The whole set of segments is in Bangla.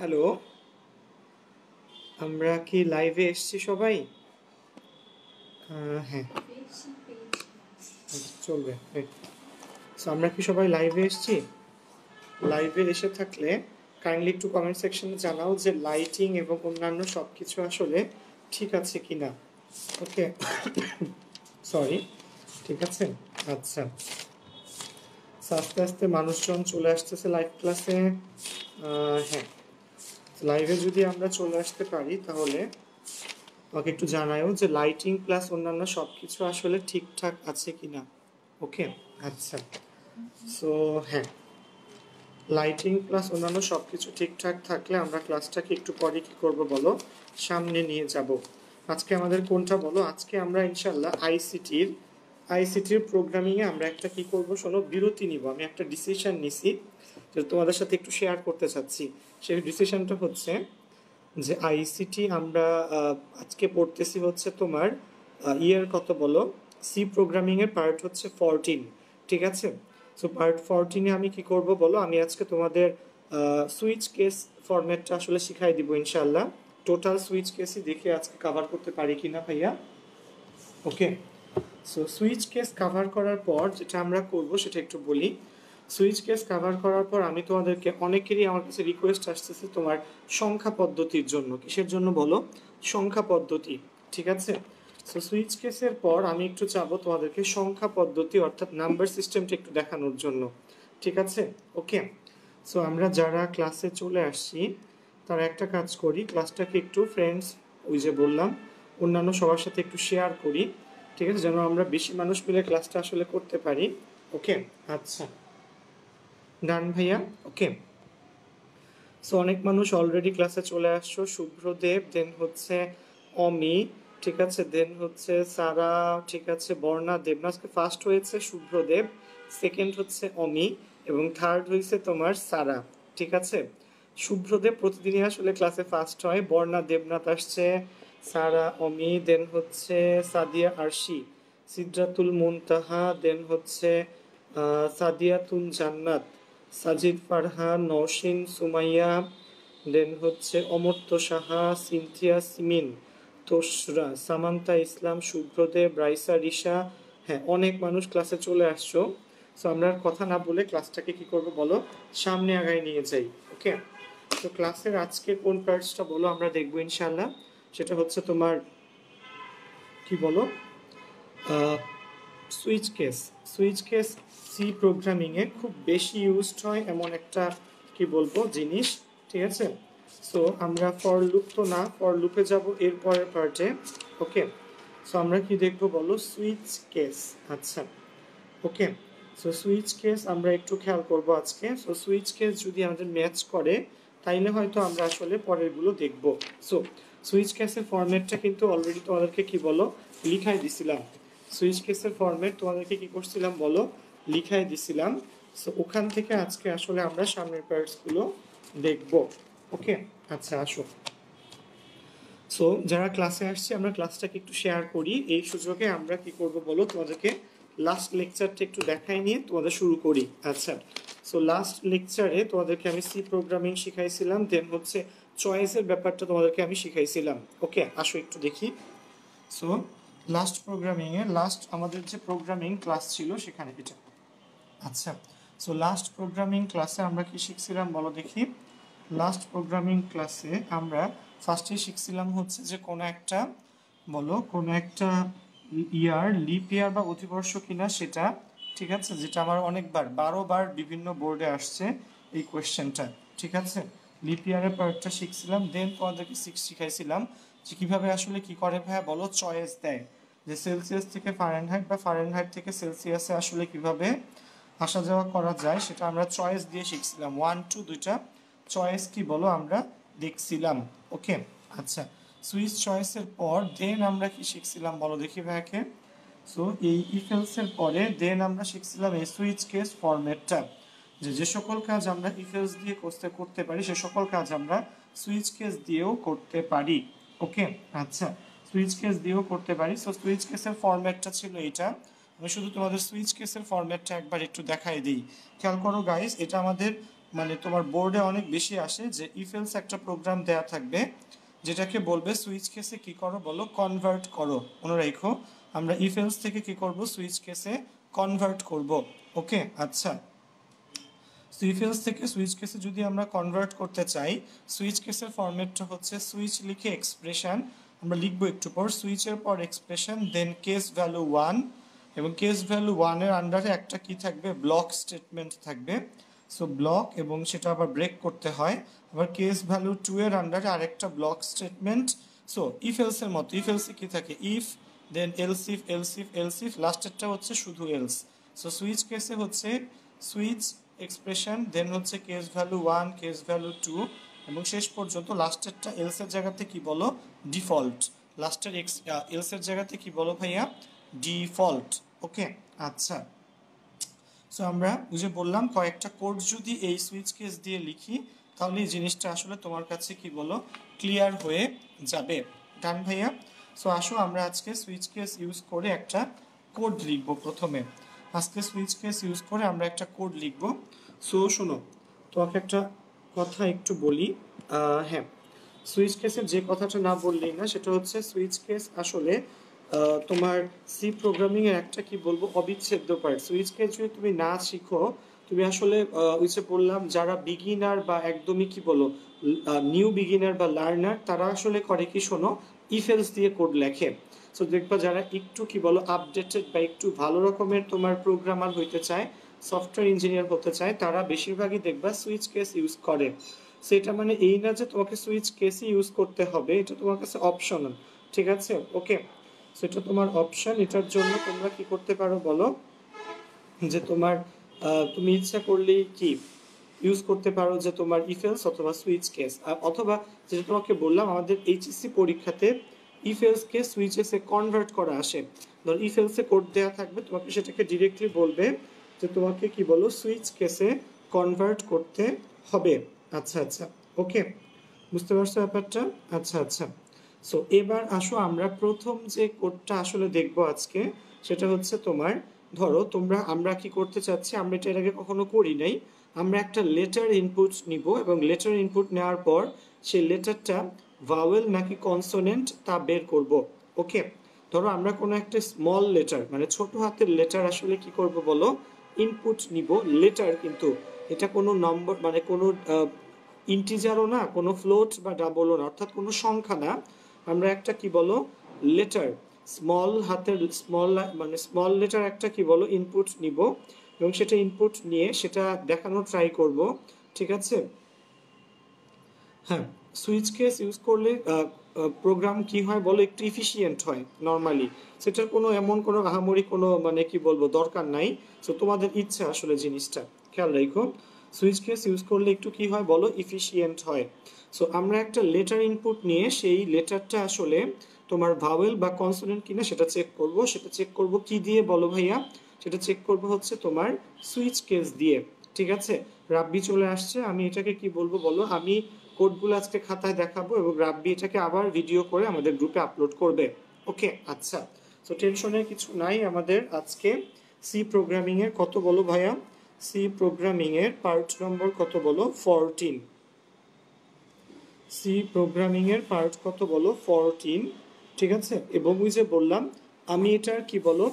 হ্যালো, আমরা কি লাইভে এসেছি সবাই? হ্যাঁ, চলবে। সো আমরা কি সবাই লাইভে এসেছি? লাইভে এসে থাকলে কাইন্ডলি একটু কমেন্ট সেকশনে জানাও যে লাইটিং এবং অন্যান্য সব কিছু আসলে ঠিক আছে কিনা। ওকে, সরি, ঠিক আছে। আচ্ছা, আস্তে আস্তে মানুষজন চলে আসতেছে লাইভ ক্লাসে। হ্যাঁ, লাইভে যদি আমরা চলে আসতে পারি তাহলে আমাকে একটু জানাও যে লাইটিং প্লাস অন্যান্য সব কিছু আসলে ঠিকঠাক আছে কিনা। ওকে, আচ্ছা। সো হ্যাঁ, লাইটিং প্লাস অন্যান্য সব কিছু ঠিকঠাক থাকলে আমরা ক্লাসটাকে একটু পরে কী করবো বলো, সামনে নিয়ে যাব। আজকে আমাদের কোনটা বলো? আজকে আমরা ইনশাল্লাহ আইসিটির প্রোগ্রামিংয়ে আমরা একটা কি করব শোনো, বিরতি নিব। আমি একটা ডিসিশন নিছি যেটা তোমাদের সাথে একটু শেয়ার করতে চাচ্ছি। সেই ডিসিশনটা হচ্ছে যে আইসিটি আমরা আজকে পড়তেছি হচ্ছে তোমার ইয়ার কত বলো, সি প্রোগ্রামিংয়ের পার্ট হচ্ছে 14, ঠিক আছে। সো পার্ট 14-এ আমি কি করব বলো, আমি আজকে তোমাদের সুইচ কেস ফরম্যাটটা আসলে শিখাই দিব ইনশাল্লাহ। টোটাল সুইচ কেসই দেখে আজকে কভার করতে পারি কিনা ভাইয়া। ওকে, সো সুইচ কেস কভার করার পর যেটা আমরা করব সেটা একটু বলি। সুইচ কেস কভার করার পর আমি তোমাদেরকে, অনেকেরই আমার কাছে রিকোয়েস্ট আসতেছে তোমার সংখ্যা পদ্ধতির জন্য। কিসের জন্য বলো? সংখ্যা পদ্ধতি, ঠিক আছে। সো সুইচ কেসের পর আমি একটু চাবো তোমাদেরকে সংখ্যা পদ্ধতি অর্থাৎ নাম্বার সিস্টেমটা একটু দেখানোর জন্য, ঠিক আছে। ওকে, সো আমরা যারা ক্লাসে চলে আসছি তারা একটা কাজ করি, ক্লাসটাকে একটু ফ্রেন্ডস, ওই যে বললাম, অন্যান্য সবার সাথে একটু শেয়ার করি, ঠিক আছে, যেন আমরা বেশি মানুষ মিলে ক্লাসটা আসলে করতে পারি। ওকে, আচ্ছা, ডান ভাইয়া। ওকে, সো অনেক মানুষ অলরেডি ক্লাসে চলে আসছো। শুভ্রদেব, দেন হচ্ছে অমি, ঠিক আছে, দেন হচ্ছে সারা, ঠিক আছে, বর্ণা, দেবনাথকে ফার্স্ট হয়েছে শুভ্রদেব, সেকেন্ড হচ্ছে অমি এবং থার্ড হয়েছে তোমার সারা, ঠিক আছে। শুভ্রদেব প্রতিদিনই আসলে ক্লাসে ফার্স্ট হয়। বর্ণা, দেবনাথ আসছে, সারা, অমি, দেন হচ্ছে সাদিয়া আরশি, সিদ্রাতুল মুনতাহা, দেন হচ্ছে সাদিয়াতুন জান্নাত, সাজিদ ফারহান, নওশিন, সুমাইয়া, দেন হচ্ছে অমর্ত্য সাহা, সিনথিয়া সিমিন, তোসরা, সামান্তা ইসলাম, শুভ্রদেব, রাইসা, রিসা। হ্যাঁ, অনেক মানুষ ক্লাসে চলে আসছো। সো আমরা আর কথা না বলে ক্লাসটাকে কি করবো বলো, সামনে আগায় নিয়ে যাই। ওকে, তো ক্লাসের আজকে কোন পার্টসটা বলো আমরা দেখবো ইনশাল্লাহ। সেটা হচ্ছে তোমার কি বলো, switch case. Switch case C প্রোগ্রামিংয়ে খুব বেশি ইউজড হয় এমন একটা কি বলবো জিনিস, ঠিক আছে। সো আমরা ফর লুপ তো না, ফর লুপে যাব এর পরের পার্টে। ওকে, সো আমরা কি দেখবো বলো, সুইচ কেস। আচ্ছা, ওকে, সো সুইচ কেস আমরা একটু খেয়াল করব আজকে। সো সুইচ কেস যদি আমাদের ম্যাচ করে তাইলে হয়তো আমরা আসলে পরেরগুলো দেখব। সো সুইচ কেসের ফরম্যাটটা কিন্তু অলরেডি তোমাদেরকে কি বলো, লিখাই দিছিলাম। সুইচ কেসের ফরম্যাট তোমাদেরকে কি করছিলাম বলো, লিখাই দিছিলাম। সো ওখান থেকে আজকে আসলে আমরা সামনের পার্টসগুলো দেখব। ওকে, আচ্ছা, আসো। সো যারা ক্লাসে আসছে আমরা ক্লাসটাকে একটু শেয়ার করি। এই সুযোগে আমরা কি করব বলো, তোমাদেরকে লাস্ট লেকচারটা একটু দেখাই নিয়ে তোমাদের শুরু করি। আচ্ছা, সো লাস্ট লেকচারে তোমাদেরকে আমি সি প্রোগ্রামিং শিখাইছিলাম, দেন হচ্ছে চয়েসের ব্যাপারটা তোমাদেরকে আমি শিখাইছিলাম। ওকে, আসো একটু দেখি। সো লাস্ট প্রোগ্রামিংয়ে লাস্ট আমাদের যে প্রোগ্রামিং ক্লাস ছিল সেখানে এটা। আচ্ছা, সো লাস্ট প্রোগ্রামিং ক্লাসে আমরা কি শিখছিলাম বলো দেখি। লাস্ট প্রোগ্রামিং ক্লাসে আমরা ফার্স্টে শিখছিলাম হচ্ছে যে কোনো একটা বলো, কোনো একটা ইয়ার লিপ ইয়ার বা অধিবর্ষ কিনা সেটা, ঠিক আছে, যেটা আমার অনেকবার 12বার বিভিন্ন বোর্ডে আসছে এই কোয়েশ্চেনটা, ঠিক আছে। লিপ ইয়ারের পার্টটা শিখছিলাম, দেন তোমাদেরকে শিখাইছিলাম যে কীভাবে আসলে কি করে ভাইয়া বলো, চয়েস দেয়, যে সেলসিয়াস থেকে ফারেনহাইট বা ফারেনহাইট থেকে সেলসিয়াসে আসলে কিভাবে আসা যাওয়া করা যায় সেটা আমরা চয়েস দিয়ে শিখছিলাম। 1 2 দুইটা চয়েস কি বলো আমরা দেখছিলাম। ওকে, আচ্ছা, সুইচ চয়েসের পর দেন আমরা কি শিখছিলাম বলো দেখি ভাইয়াকে। সো এই ইফেলসের পরে দেন আমরা শিখছিলাম এই সুইচ কেস ফরম্যাটটা, যে সকল কাজ আমরা ইফেলস দিয়ে করতে পারি সে সকল কাজ আমরা সুইচ কেস দিয়েও করতে পারি। ওকে, আচ্ছা, সুইচ কেস দিয়েও করতে পারি। সো সুইচ কেসের ফরম্যাটটা ছিল এটা। আমি শুধু তোমাদের সুইচ কেসের ফরম্যাটটা একবার একটু দেখাই দিই। খেয়াল করো গাইস, এটা আমাদের মানে তোমার বোর্ডে অনেক বেশি আসে যে ইফ এলস একটা প্রোগ্রাম দেয়া থাকবে যেটাকে বলবে সুইচ কেসে কি করো বলো কনভার্ট করো। মনে রাখো আমরা ইফ এলস থেকে কি করব সুইচ কেসে কনভার্ট করব। ওকে আচ্ছা, ইফ এলস থেকে সুইচ কেসে যদি আমরা কনভার্ট করতে চাই, সুইচ কেসের ফরম্যাটটা হচ্ছে সুইচ লিখে এক্সপ্রেশন, আমরা লিখবো একটু পর সুইচের পর এক্সপ্রেশন দেন কেস ভ্যালু 1, এবং কেস ভ্যালু 1 এর আন্ডারে একটা কি থাকবে ব্লক স্টেটমেন্ট থাকবে। সো ব্লক এবং সেটা আবার ব্রেক করতে হয়। আবার কেস ভ্যালু 2 এর আন্ডারে আরেকটা block statement. So if else এর মতো ইফ এলসে কি থাকে if then else if else if else if লাস্টেরটা হচ্ছে শুধু এলস। সো সুইচ কেসে হচ্ছে সুইচ এক্সপ্রেশন দেন হচ্ছে কেস ভ্যালু 1 কেস ভ্যালু 2 এবং শেষ পর্যন্ত লাস্টেরটা এলস এর জায়গাতে কি বলো ডিফল্ট। লাস্টের এলস এর জায়গাতে কি বলো ভাইয়া ডিফল্ট। ওকে আচ্ছা, সো আমরা ওই যে বললাম কয়েকটা কোড যদি এই সুইচ কেস দিয়ে লিখি তাহলে এই জিনিসটা আসলে তোমার কাছে কি বলো ক্লিয়ার হয়ে যাবে। ডান ভাইয়া? সো আসো আমরা আজকে সুইচ কেস ইউজ করে একটা কোড লিখব। প্রথমে আজকে সুইচ কেস ইউজ করে আমরা একটা কোড লিখব। সো শোনো, তোমাকে একটা কথা একটু বলি। হ্যাঁ, সুইচ কেসের যে কথাটা না বললেই না, সেটা হচ্ছে সুইচ কেস আসলে তোমার সি প্রোগ্রামিং এর একটা কি বলবো অবিচ্ছেদ্য পার্ট। সুইচ কেস যদি তুমি না শিখো, তুমি আসলে ওই যে বললাম যারা বিগিনার বা একদমই কি বলো নিউ বিগিনার বা লার্নার, তারা আসলে করে কি শোনো ইফ এলস দিয়ে কোড লেখে। সো দেখবা যারা একটু কি বলো আপডেটেড বা একটু ভালো রকমের তোমার প্রোগ্রামার হইতে চায়, সফটওয়্যার ইঞ্জিনিয়ার হতে চায়, তারা বেশিরভাগই দেখবা সুইচ কেস ইউজ করে। সেটা মানে এই না যে তোমাকে সুইচ কেসই ইউজ করতে হবে, এটা তোমার কাছে অপশনাল। ঠিক আছে? ওকে, সেটা তোমার অপশন। এটার জন্য তোমরা কি করতে পারো বলো, যে তোমার তুমি ইচ্ছা করলেই কি ইউজ করতে পারো যে তোমার ইফেলস অথবা সুইচ কেস, অথবা যেটা তোমাকে বললাম আমাদের এইচএসসি পরীক্ষাতে ইফেলস কে সুইচেসে কনভার্ট করা আসে। ধর ইফেলসে কোড দেওয়া থাকবে, তোমাকে সেটাকে ডিরেক্টলি বলবে যে তোমাকে কি বলো সুইচ কেসে কনভার্ট করতে হবে। আচ্ছা আচ্ছা, ওকে, বুঝতে পারছো ব্যাপারটা? আচ্ছা আচ্ছা, সো এবার আসো আমরা প্রথম যে কোডটা আসলে দেখবো আজকে, সেটা হচ্ছে তোমার ধরো আমরা কি করতে চাচ্ছি, আমরা এটা এর আগে কখনো করি নাই। আমরা একটা লেটার ইনপুট নিব এবং লেটার ইনপুট নেওয়ার পর সেই লেটারটা ভাওয়েল নাকি কনসোনেন্ট তা বের করব। ওকে, ধরো আমরা কোনো একটা স্মল লেটার মানে ছোট হাতের লেটার আসলে কি করব বলো ইনপুট নিব। লেটার কিন্তু এটা কোনো নম্বর মানে কোনো ইন্টিজারও না, কোনো ফ্লোট বা ডাবলও না, অর্থাৎ কোনো সংখ্যা না। আমরা একটা কি বলো লেটার স্মল হাতের স্মল মানে স্মল লেটার একটা কি বলো ইনপুট নিব এবং সেটা ইনপুট নিয়ে সেটা দেখানোর ট্রাই করব। ঠিক আছে? হ্যাঁ, সুইচ কেস ইউজ করলে প্রোগ্রাম কি হয় বলো একটু ইফিশিয়েন্ট হয় নর্মালি। সেটার কোনো এমন কোনো আহামরি কোনো মানে কি বলবো দরকার নাই। সো তোমাদের ইচ্ছা আসলে জিনিসটা খেয়াল রাখো। সুইচ কেস ইউজ করলে একটু কি হয় বলো ইফিশিয়েন্ট হয়। সো আমরা একটা লেটার ইনপুট নিয়ে সেই লেটারটা আসলে তোমার ভাওয়েল বা কনসোনেন্ট কিনা সেটা চেক করব। সেটা চেক করব কি দিয়ে বলো ভাইয়া? সেটা চেক করব হচ্ছে তোমার সুইচ কেস দিয়ে। ঠিক আছে? রাব্বি চলে আসছে, আমি এটাকে কি বলবো বলো, আমি কোডগুলো আজকে খাতায় দেখাবো এবং রাব্বি এটাকে আবার ভিডিও করে আমাদের গ্রুপে আপলোড করবে। ওকে আচ্ছা, সো টেনশনের কিছু নাই। আমাদের আজকে সি প্রোগ্রামিং এর কত বলো ভাইয়া? সি প্রোগ্রামিং এর পার্ট নম্বর কত বলো? 14। সি প্রোগ্রামিং এর পার্ট কত বলো? 14। ঠিক আছে? এবং ওই যে বললাম আমি এটার কি বলো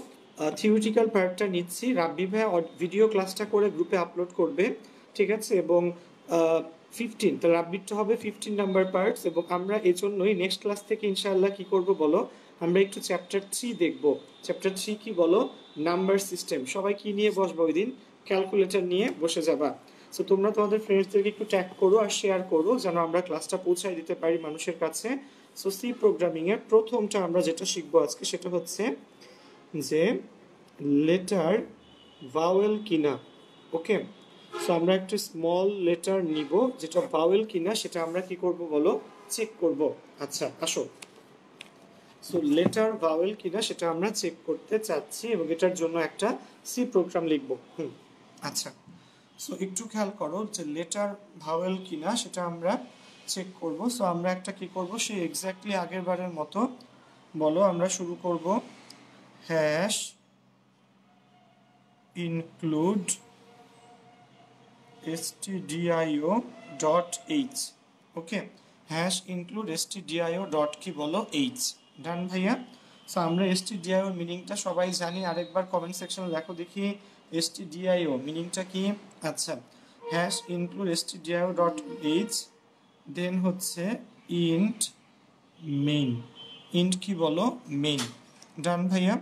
থিওরিটিক্যাল পার্টটা নিচ্ছি, রাব্বি ভাইয়া ভিডিও ক্লাসটা করে গ্রুপে আপলোড করবে। ঠিক আছে? এবং 15, তো রাব্বিরটা হবে 15 নাম্বার পার্টস। এবং আমরা এজন্যই নেক্সট ক্লাস থেকে ইনশাআল্লাহ কি করব বলো, আমরা একটু চ্যাপ্টার 3 দেখব। চ্যাপ্টার 3 কি বলো? Number system. সবাই কি নিয়ে বসবো ওই দিন? ক্যালকুলেটর নিয়ে বসে যাবা। সো তোমরা তোমাদের ফ্রেন্ডসদেরকে একটু ট্যাগ করো আর শেয়ার করো যেন আমরা ক্লাসটা পৌঁছায় দিতে পারি মানুষের কাছে। সো সি প্রোগ্রামিং এর প্রথমটা আমরা যেটা শিখবো আজকে সেটা হচ্ছে যে লেটার ভাওয়েল কিনা। ওকে, সো আমরা একটা স্মল লেটার নিব যেটা ভাওয়েল কিনা সেটা আমরা কি করব বলো চেক করব। আচ্ছা আসো, সো লেটার ভাওয়েল কিনা সেটা আমরা চেক করতে চাচ্ছি এবং এটার জন্য একটা সি প্রোগ্রাম লিখব। আচ্ছা, সো একটু খেয়াল করো যে লেটার ভাওয়েল কিনা সেটা আমরা চেক করব। সো আমরা একটা কি করব সেই এক্স্যাক্টলি আগের বারের মতো বলো আমরা শুরু করব hash include stdio dot H. Okay, hash include stdio dot কি বলো এইচ। ডান ভাইয়া। সো আমরা stdio মিনিংটা সবাই জানি, আরেকবার কমেন্ট সেকশনে লেখো দেখি stdio মিনিংটা কি। আচ্ছা, hash include stdio dot H, then হচ্ছে ইন্ট মেইন। ইন্ট কি বলো মেইন। ডান ভাইয়া।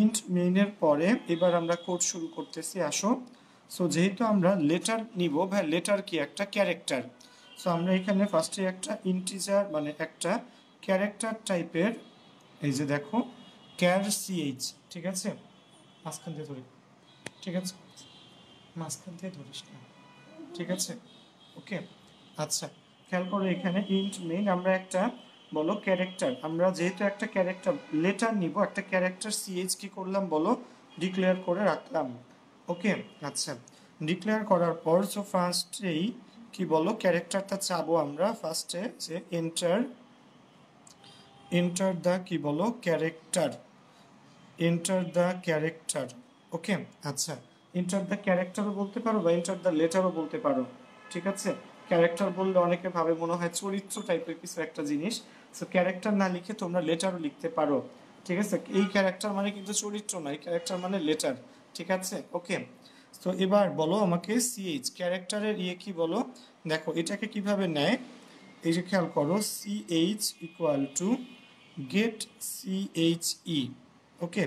ইন্ট মেইনের পরে এবার আমরা কোড শুরু করতেছি, আসো। সো যেহেতু আমরা লেটার নিব, ভাই লেটার কি একটা ক্যারেক্টার। সো আমরা এখানে ফার্স্টে একটা ইন্টিজার মানে একটা ক্যারেক্টার টাইপের, এই যে দেখো ক্যার সিএইচ, ঠিক আছে, মাঝখান দিয়ে ধরি, ঠিক আছে, মাঝখান দিয়ে ধরিস না, ঠিক আছে, ওকে। আচ্ছা, খেয়াল করো এখানে ইন্ট মেইন আমরা একটা বলো ক্যারেক্টার, আমরা যেহেতু একটা ক্যারেক্টার লেটার নিব, একটা ক্যারেক্টার সিএইচ কি করলাম বলো ডিক্লেয়ার করে রাখলাম। ওকে, আচ্ছা, ডিক্লেয়ার করার পর সো ফার্স্টেই কি বলো ক্যারেক্টারটা চাবো আমরা ফার্স্টে যে এন্টার দ্য কি বলো ক্যারেক্টার, এন্টার দ্য ক্যারেক্টার। ওকে, আচ্ছা, এন্টার দ্য ক্যারেক্টারও বলতে পারো বা এন্টার দ্য লেটারও বলতে পারো, ঠিক আছে। ক্যারেক্টার বললে অনেকে ভাবে মনে হয় চরিত্র টাইপের কিছু একটা জিনিস, সো ক্যারেক্টার না লিখে তোমরা লেটারও লিখতে পারো, ঠিক আছে। এই ক্যারেক্টার মানে কিন্তু চরিত্র না, এই ক্যারেক্টার মানে লেটার, ঠিক আছে, ওকে। তো এবার বলো আমাকে সিএইচ ক্যারেক্টারের ইয়ে কি বলো, দেখো এটাকে কিভাবে নেয়, এই যে খেয়াল করো CH equal to get CHE, okay,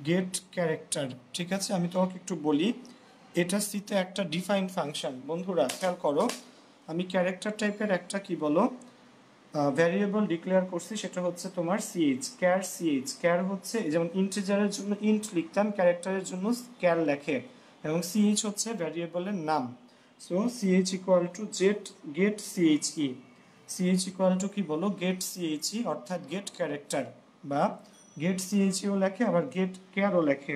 get character, ঠিক আছে। আমি তোমাকে একটু বলি, এটা সিতে একটা ডিফাইন ফাংশন। বন্ধুরা খেয়াল করো, আমি ক্যারেক্টার টাইপের একটা কি বলো ভ্যারিয়েবল ডিক্লেয়ার করছি, সেটা হচ্ছে তোমার সিএইচ, ক্যার সিএইচ। ক্যার হচ্ছে যেমন ইন্টিজারের জন্য ইন্ট লিখতাম, ক্যারেক্টারের জন্য ক্যার লেখে, এবং সিএইচ হচ্ছে ভ্যারিয়েবলের নাম। So CH equal to get CHE, CH equal to কি বলো গেট সিএইচই, অর্থাৎ গেট ক্যারেক্টার, বা গেট সিএইচইও লেখে আবার গেট ক্যারও লেখে।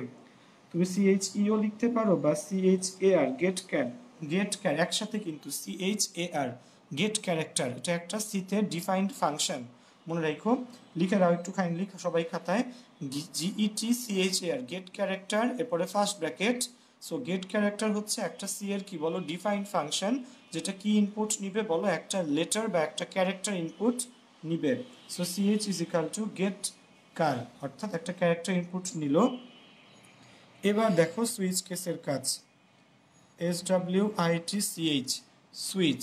তুমি সিএইচইও লিখতে পারো বা সিএইচএআর গেট ক্যার, গেট ক্যার একসাথে কিন্তু সিএইচএআর গেট ক্যারেক্টার, এটা একটা সিতে ডিফাইন্ড ফাংশন, মনে রাখো। লিখে দাও একটু কাইন্ডলি সবাই খাতায়, জিইটি সিএইচএআর গেট ক্যারেক্টার, এরপরে first bracket. So get character হচ্ছে একটা সি এর কি বলো ডিফাইন্ড ফাংশন, যেটা কি ইনপুট নিবে বলো একটা লেটার বা একটা ক্যারেক্টার ইনপুট নিবে। So CH is equal to get char, অর্থাৎ একটা ক্যারেক্টার ইনপুট নিল। এবার দেখো সুইচ কেসের কাজ, SWITCH সুইচ।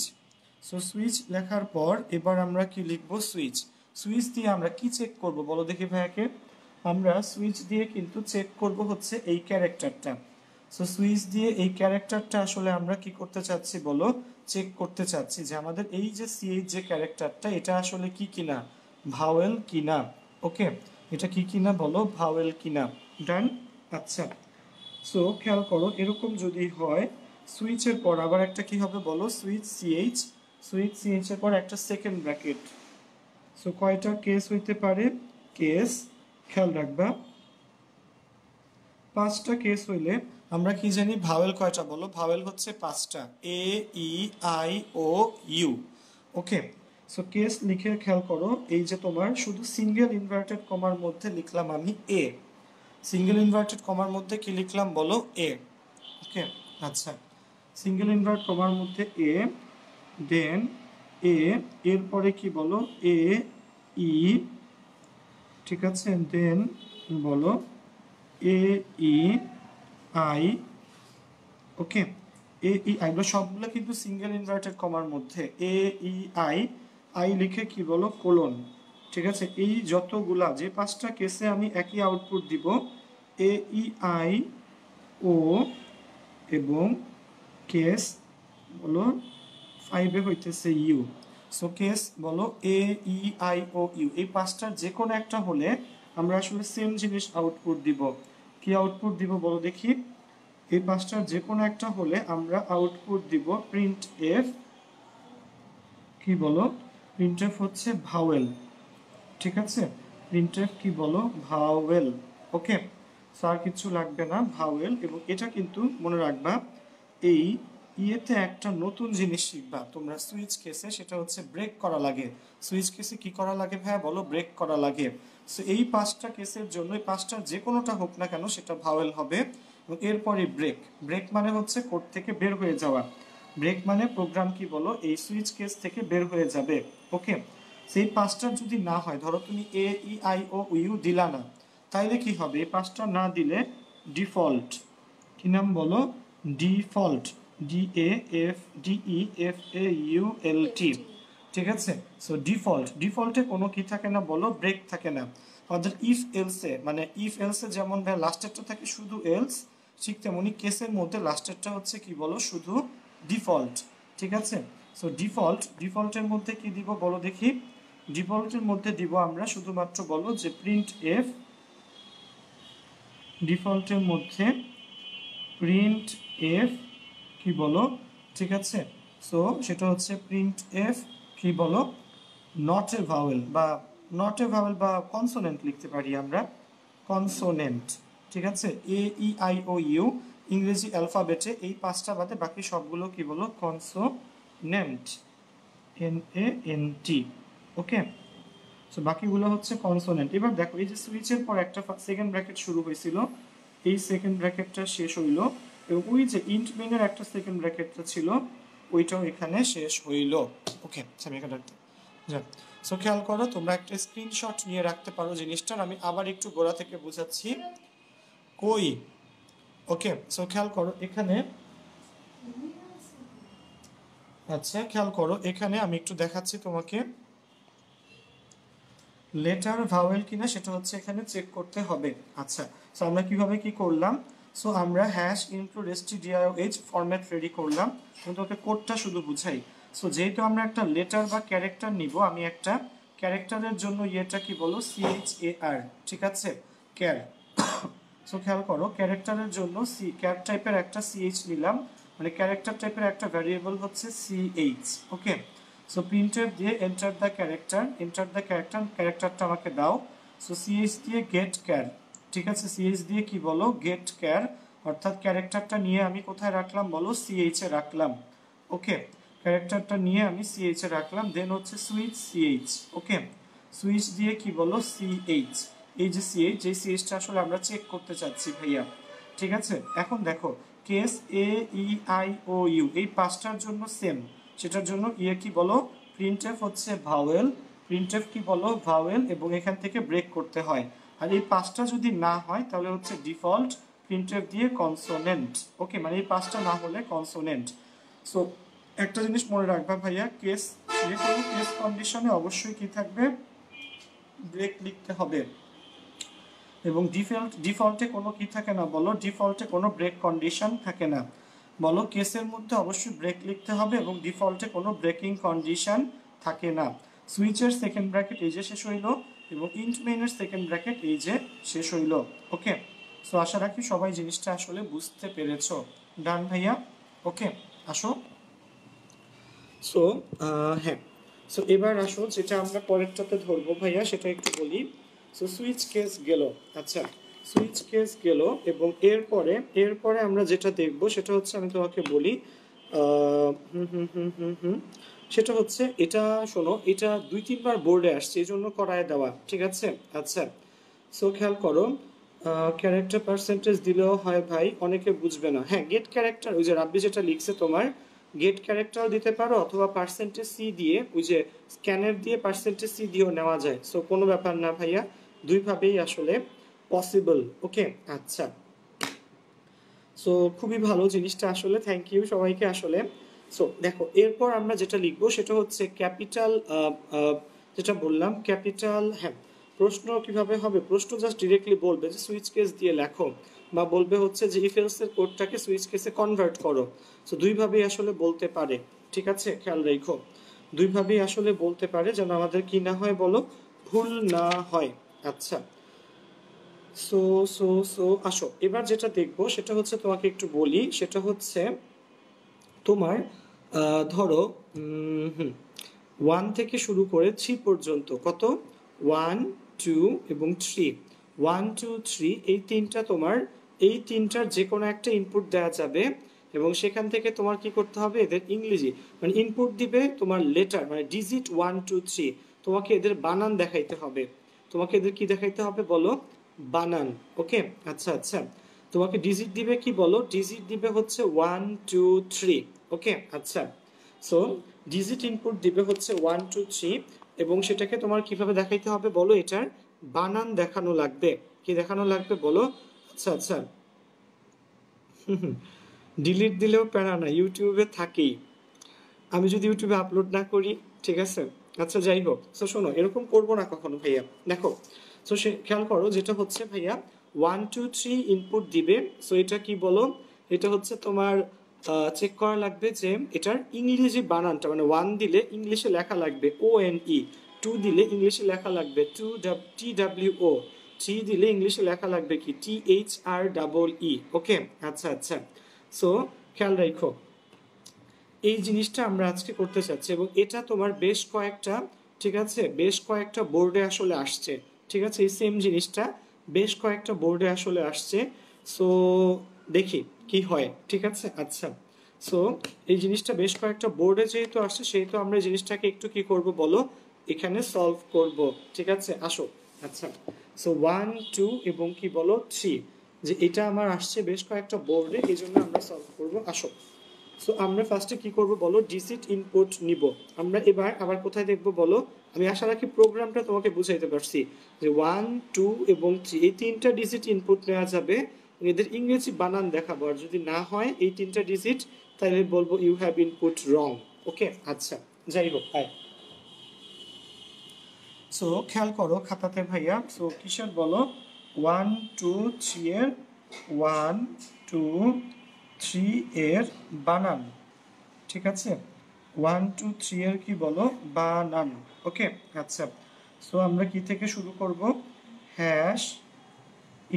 সো সুইচ লেখার পর এবার আমরা কি লিখব সুইচ। সুইচ দিয়ে আমরা কি চেক করব বলো দেখি ভাইয়াকে, আমরা সুইচ দিয়ে কিন্তু চেক করব হচ্ছে এই ক্যারেক্টারটা। সো সুইচ দিয়ে এই ক্যারেক্টারটা আসলে আমরা কি করতে চাচ্ছি বলো চেক করতে চাচ্ছি যে আমাদের এই যে সিএইচ যে ক্যারেক্টারটা এটা আসলে কি কিনা ভাওয়েল কিনা। ওকে, এটা কি কিনা বলো ভাওয়েল কিনা। ডান। আচ্ছা, সো খেয়াল করো এরকম যদি হয় সুইচের পর আবার একটা কি হবে বলো সুইচ সিএইচ, সুইচ সিএইচ এর পর একটা সেকেন্ড ব্র্যাকেট। সো কয়টা কেস হইতে পারে কেস, খেয়াল রাখবা 5টা কেস হইলে আমরা কি জানি ভাওয়েল কয়টা বলো, ভাওয়েল হচ্ছে 5টা, A E I O U. Okay, so case লিখে খেয়াল করো এই যে তোমার শুধু সিঙ্গেল ইনভার্টেড কমার মধ্যে লিখলাম আমি এ, সিঙ্গেল ইনভার্টেড কমার মধ্যে কি লিখলাম বলো এ। ওকে, আচ্ছা, সিঙ্গেল ইনভার্ট কমার মধ্যে এ, দেন এ, এরপরে কি বলো এ ই, ঠিক আছে, দেন বলো এ E I. Okay, A E I সবগুলো কিন্তু সিঙ্গেল ইনভার্টেড কমার মধ্যে, এ ই আই, আই লিখে কি বলো কোলন, ঠিক আছে। এই যতগুলা যে 5টা কেসে আমি একই আউটপুট দিব, এ ই আই ও, এবং কেস বলো 5 হইতেছে ইউ। সো কেস বলো এ ই আই ও ইউ, এই 5টার যে কোনো একটা হলে আমরা আসলে সেম জিনিস আউটপুট দিব। কি আউটপুট দিব বলো দেখি, এই 5টার যে কোনো একটা হলে আমরা আউটপুট দিব প্রিন্ট এফ, কি বলো প্রিন্ট এফ হচ্ছে ভাওয়েল, ঠিক আছে, প্রিন্ট এফ কি বলো ভাওয়েল। ওকে, আর কিছু লাগবে না ভাওয়েল। এবং এটা কিন্তু মনে রাখবা এই ইয়েতে একটা নতুন জিনিস শিখবা তোমরা সুইচ কেসে, সেটা হচ্ছে ব্রেক করা লাগে। সুইচ কেসে কি করা লাগে ভাইয়া বলো ব্রেক করা লাগে। সো এই 5টা কেসের জন্য এই 5টার যে কোনোটা হোক না কেন সেটা ভাওয়েল হবে, এবং এরপরে ব্রেক, ব্রেক মানে হচ্ছে কোড থেকে বের হয়ে যাওয়া। ব্রেক মানে প্রোগ্রাম কি বলো এই সুইচ কেস থেকে বের হয়ে যাবে। ওকে, সেই পাঁচটা যদি না হয়, ধরো তুমি এ ই আই ও ইউ দিলা না, তাইলে কি হবে? এই পাঁচটা না দিলে ডিফল্ট, কি নাম বলো? ডিফল্ট, DAFDEFAULT, ঠিক আছে। সো ডিফল্ট, ডিফল্টে কোনো কি থাকে না বলো? ব্রেক থাকে না। আমাদের ইফ এলসে, মানে ইফ এলসে যেমন ভাই লাস্টেরটা থাকে শুধু এলস, ঠিক তেমনি কেসের মধ্যে লাস্টেরটা হচ্ছে কি বলো? শুধু ডিফল্ট, ঠিক আছে। সো ডিফল্ট, ডিফল্টের মধ্যে কি দিব বলো দেখি? ডিফল্টের মধ্যে দিব আমরা শুধুমাত্র বলো যে প্রিন্ট এফ, ডিফল্টের মধ্যে প্রিন্ট এফ কি বলো, ঠিক আছে। সো সেটা হচ্ছে প্রিন্ট এফ কি বলো? নট এ ভাওয়েল, বা নট এ ভাওয়েল বা কনসোনেন্ট লিখতে পারি আমরা, কনসোনেন্ট, ঠিক আছে। AEIOU ইংরেজি অ্যালফাবেটে এই পাঁচটা বাদে বাকি সবগুলো কি বলো? Consonant, NANT। ওকে, সো বাকিগুলো হচ্ছে কনসোনেন্ট। এবার দেখো এই যে সুইচের পর একটা সেকেন্ড ব্র্যাকেট শুরু হয়েছিল, এই সেকেন্ড ব্র্যাকেটটা শেষ হইল, এবং ওই যে ইন্ট মেনের একটা সেকেন্ড ব্র্যাকেটটা ছিল ওইটাও এখানে শেষ হইল। ওকে, যাক, সো খেয়াল করো, তোমরা একটা স্ক্রিনশট নিয়ে রাখতে পারো জিনিসটার, আমি আবার একটু গোড়া থেকে বোঝাচ্ছি কই। ওকে, সো খেয়াল করো এখানে, আচ্ছা খেয়াল করো এখানে আমি একটু দেখাচ্ছি তোমাকে, লেটার ভাওয়েল কিনা সেটা হচ্ছে এখানে চেক করতে হবে। আচ্ছা, সো আমরা কিভাবে কি করলাম? সো আমরা hash include stdioh format ready করলাম, কিন্তু ওকে কোডটা শুধু বুঝাই। সো যেহেতু আমরা একটা লেটার বা ক্যারেক্টার নিব, আমি একটা ক্যারেক্টারের জন্য ইয়েটা কি বলো? CHAR, ঠিক আছে, ক্যার। সো খেয়াল করো ক্যারেক্টারের জন্য ক্যার টাইপের একটা CH নিলাম, মানে ক্যারেক্টার টাইপের একটা ভ্যারিয়েবল হচ্ছে CH। ওকে, সো প্রিন্টএফ দিয়ে enter the character, enter the character, ক্যারেক্টারটা আমাকে দাও। সো CH দিয়ে গেট ক্যার, ঠিক আছে, CH দিয়ে কি বলো? গেট ক্যার, অর্থাৎ ক্যারেক্টারটা নিয়ে আমি কোথায় রাখলাম বলো? CH এ রাখলাম। ওকে, ক্যারেক্টারটা নিয়ে আমি CH এ রাখলাম, দেন হচ্ছে সুইচ CH। ওকে, সুইচ দিয়ে কি বলো? CH, এই যে CH, যে CHটা আসলে আমরা চেক করতে চাচ্ছি ভাইয়া, ঠিক আছে। এখন দেখো কেস AEIOU এই পাঁচটার জন্য সেম, সেটার জন্য ইয়ে কি বলো? প্রিন্টএফ হচ্ছে ভাওয়েল, প্রিন্টএফ কি বলো? ভাওয়েল, এবং এখান থেকে ব্রেক করতে হয়। আর এই পাঁচটা যদি না হয় তাহলে হচ্ছে ডিফল্ট, প্রিন্টএফ দিয়ে কনসোনেন্ট। ওকে, মানে এই পাঁচটা না হলে কনসোনেন্ট। সো একটা জিনিস মনে রাখবা ভাইয়া, কেস, যে কোনো কেস কন্ডিশনে অবশ্যই কি থাকবে? ব্রেক লিখতে হবে। এবং ডিফল্টে কোনো কি থাকে না বলো? ডিফল্টে কোনো ব্রেক কন্ডিশন থাকে না। বলো কেসের মধ্যে অবশ্যই ব্রেক লিখতে হবে, এবং ডিফল্টে কোনো ব্রেকিং কন্ডিশন থাকে না। সুইচের সেকেন্ড ব্র্যাকেট এই যে শেষ হইল, এবং ইন্ট মেইনের সেকেন্ড ব্র্যাকেট এই যে শেষ হইল। ওকে, সো আশা রাখি সবাই জিনিসটা আসলে বুঝতে পেরেছো। ডান ভাইয়া? ওকে, আসো। সো হ্যাঁ, সো এবার আসো যেটা আমরা পরেরটাতে ধরবো ভাইয়া, সেটা একটু বলি। সো সুইচ কেস গেল, আচ্ছা সুইচ কেস গেল, এবং এরপরে আমরা যেটা দেখব সেটা হচ্ছে, আমি তোমাকে বলি, সেটা হচ্ছে এটা, শোনো, এটা 2-3 বার বোর্ডে আসছে এই জন্য করায় দেওয়া, ঠিক আছে। আচ্ছা, সো খেয়াল করো, ক্যারেক্টার পার্সেন্টেজ দিলেও হয় ভাই, অনেকে বুঝবে না। হ্যাঁ, গেট ক্যারেক্টার, ওই যে রাব্বি যেটা লিখছে তোমার, গেট ক্যারেক্টার দিতে পারো, অথবা পার্সেন্টেজ সি দিয়ে, ওই যে স্ক্যানার দিয়ে পার্সেন্টেজ সি দিয়েও নেওয়া যায়। সো কোনো ব্যাপার না ভাইয়া, দুইভাবেই আসলে পসিবল। ওকে, আচ্ছা, সো খুবই ভালো জিনিসটা আসলে, থ্যাংক ইউ সবাইকে আসলে। সো দেখো এরপর আমরা যেটা লিখবো সেটা হচ্ছে ক্যাপিটাল, যেটা বললাম ক্যাপিটাল। হ্যাঁ, প্রশ্ন কিভাবে হবে? প্রশ্ন জাস্ট ডিরেক্টলি বলবে যে সুইচ কেস দিয়ে লেখো, বা বলবে হচ্ছে যে ইফ এলস এর কোডটাকে সুইচ কেসে কনভার্ট করো। সো দুইভাবেই আসলে বলতে পারে, ঠিক আছে, খেয়াল রেখো, দুইভাবেই আসলে বলতে পারে, যেন আমাদের কি না হয় বলো? ভুল না হয়। আচ্ছা, সো সো সো আসো এবার যেটা দেখবো সেটা হচ্ছে, তোমাকে একটু বলি, সেটা হচ্ছে তোমার ধরো 1 থেকে শুরু করে 3 পর্যন্ত, কত? 1, 2 এবং 3, 1, 2, 3, এই তিনটা তোমার, এই তিনটার যে কোনো একটা ইনপুট দেওয়া যাবে, এবং সেখান থেকে তোমার কি করতে হবে? এদের ইংরেজি, মানে ইনপুট দিবে তোমার লেটার, মানে ডিজিট 1, 2, 3, তোমাকে এদের বানান দেখাইতে হবে। তোমাকে এদের কি দেখাইতে হবে বলো? বানান। ওকে, আচ্ছা আচ্ছা, তোমাকে ডিজিট দিবে কি বলো? ডিজিট দিবে হচ্ছে 1, 2, 3। ওকে আচ্ছা। সো ডিজিট ইনপুট দিবে হচ্ছে 1 2 3 এবং সেটাকে তোমার কিভাবে দেখাইতে হবে বলো, এটার বানান দেখানো লাগবে। কি দেখানো লাগবে বলো? আচ্ছা আচ্ছা, ডিলিট দিলেও প্যারা না, ইউটিউবে থাকেই। আমি যদি ইউটিউবে আপলোড না করি, ঠিক আছে। আচ্ছা যাই হোক, সো শোনো, এরকম করবো না কখনো ভাইয়া। দেখো, সো সে খেয়াল করো, যেটা হচ্ছে ভাইয়া 1 2 3 ইনপুট দিবে। সো এটা কি বলো, এটা হচ্ছে তোমার চেক করা লাগবে যে এটার ইংরেজি বানানটা, মানে 1 দিলে ইংলিশে লেখা লাগবে ONE, 2 দিলে ইংলিশে লেখা লাগবে TWO, 3 দিলে ইংলিশে লেখা লাগবে কি THREE। ওকে আচ্ছা আচ্ছা। সো খেয়াল রাখো, এই জিনিসটা আমরা আজকে করতে চাচ্ছি এবং এটা তোমার বেশ কয়েকটা, ঠিক আছে, বেশ কয়েকটা বোর্ডে আসলে আসছে। ঠিক আছে, এই সেম জিনিসটা বেশ কয়েকটা বোর্ডে আসলে আসছে। সো দেখি কি হয়, ঠিক আছে আচ্ছা। সো এই জিনিসটা বেশ কয়েকটা বোর্ডে যেহেতু আসছে, সেহেতু আমরা এই জিনিসটাকে একটু কি করব বলো, এখানে সলভ করব। ঠিক আছে আসো। আচ্ছা, সো 1 2 এবং কি বলো 3, যে এটা আমার আসছে বেশ কয়েকটা বোর্ডে, এই জন্য আমরা সলভ করব। আসো, সো আমরা ফার্স্টে কি করব বলো, ডিজিট ইনপুট নিব। আমরা এবার আবার কোথায় দেখব বলো, আমি আশা রাখি প্রোগ্রামটা তোমাকে বুঝাইতে পারছি যে 1 2 এবং 3 এই তিনটা ডিজিট ইনপুট নেওয়া যাবে, এদের ইংরেজি বানান দেখাবো, আর যদি না হয় এই তিনটা ডিজিট, তাহলে বলবো ইউ হ্যাভ ইনপুট রং। ওকে আচ্ছা যাই হোক, আয়। সো খেয়াল করো খাতাতে ভাইয়া, সো কিসের বলো, 1 2 3 এর 1 2 3 এর বানান। ঠিক আছে, 1 2 3 এর কি বলো, বানান। ওকে আচ্ছা। সো আমরা কি থেকে শুরু করব, hash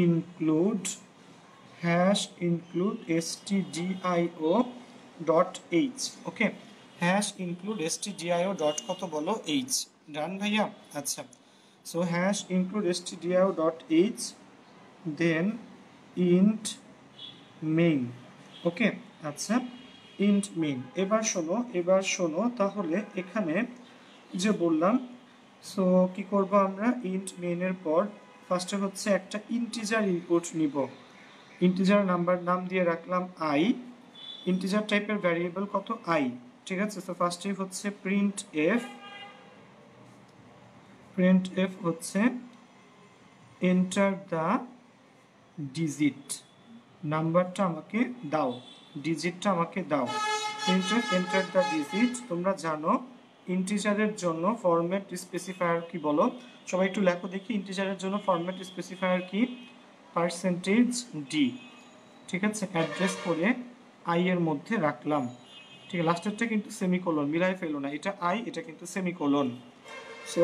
include, hash include stdio dot H. Okay, hash include stdio dot কত বলো, এইচ। ডান ভাইয়া আচ্ছা। So hash include stdio dot H, then int main. Okay আচ্ছা, ইন্ট মেইন। এবার শোনো তাহলে এখানে যে বললাম, সো কি করব আমরা, ইন্ট মেইনের পর ফার্স্টে হচ্ছে একটা ইন্টিজার ইনপুট নিব। ইন্টিজার নাম দিয়ে রাখলাম আই, ইন্টিজার টাইপের ভ্যারিয়েবল কত, আই। ঠিক আছে, সো ফার্স্টে হচ্ছে প্রিন্ট এফ হচ্ছে এন্টার দ্য ডিজিট, নাম্বারটা আমাকে দাও, ডিজিটটা আমাকে দাও। Enter the digit. তোমরা জানো ইন্টিজারের জন্য ফরম্যাট স্পেসিফায়ার কি বলো, সবাই একটু লেখো দেখি, ইন্টিজারের জন্য ফরম্যাট স্পেসিফায়ার কি, %d। ঠিক আছে, অ্যাড্রেস করে আই এর মধ্যে রাখলাম। ঠিক আছে, লাস্টেরটা কিন্তু সেমিকোলন, মিলাই ফেলো না, এটা আই, এটা কিন্তু সেমিকোলন। সো